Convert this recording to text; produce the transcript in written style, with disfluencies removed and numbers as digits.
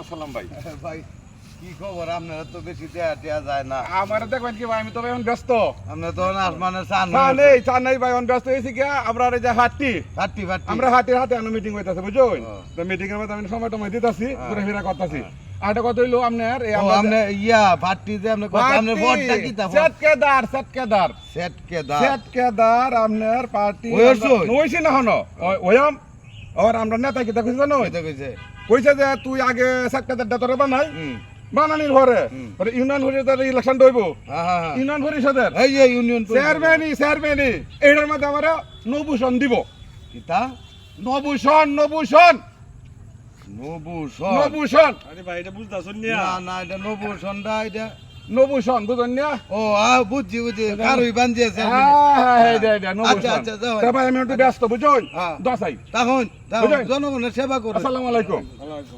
আসসালাম ভাই। ভাই কি খবর? আপনারা তো বেশি দেয়া টেয়া যায় না। আমার দেখবেন কি ভাই, আমি তো ভাই এখন ব্যস্ত। আপনারা তো আসমানের চান চা নেই ভাই, এখন ব্যস্ত হয়েছি কি আমরা এই যে হাঁটি ফাটি ফাটি আমরা হাতে আনো মিটিং হইতাছে বুঝছেন। ও। তো মিটিং এর মধ্যে আমি সময় টময় দিতাছি, হ্যাঁ। ঘুরে ফিরে করতাছি। আর একটা কথা হইলো আপনার এই ও আমরা আপনি ইয়া ফাটি যে আপনি কথা আপনি ভোটটা কি তা সেটকেদার সেট কে দা সেটকেদার আপনার পার্টি হইছো? নইছি না হনো ওয়াম। আর আমরা নেতা কি দেখছি জানো, কইতে কইছে কইছে যে তুই আগে সেটকেদারটা তোরে বানাই, হুম বানানির পরে পরে ইউনিয়ন পরিষদের ইলেকশন দইব। হ্যাঁ হ্যাঁ ইউনিয়ন পরিষদের এই যে ইউনিয়ন চেয়ারম্যানই এইটার মধ্যে আমরা নবুষণ দিব। কিতা নবুষণ নবুষণ নবুষণ আরে ভাই এটা বুঝতাছুন না না এটা নবুষণটা এটা নবুষণ বুঝুন না? ও বুঝছি বুঝছি কারুই বানজিয়েছে আচ্ছা, আচ্ছা, যাও। ভাই আমি একটু ব্যস্ত বুঝুন। হ্যাঁ। দশাই তখন বুঝলেন? জনগণের সেবা করো আসসালামু আলাইকুম। ভালো আছো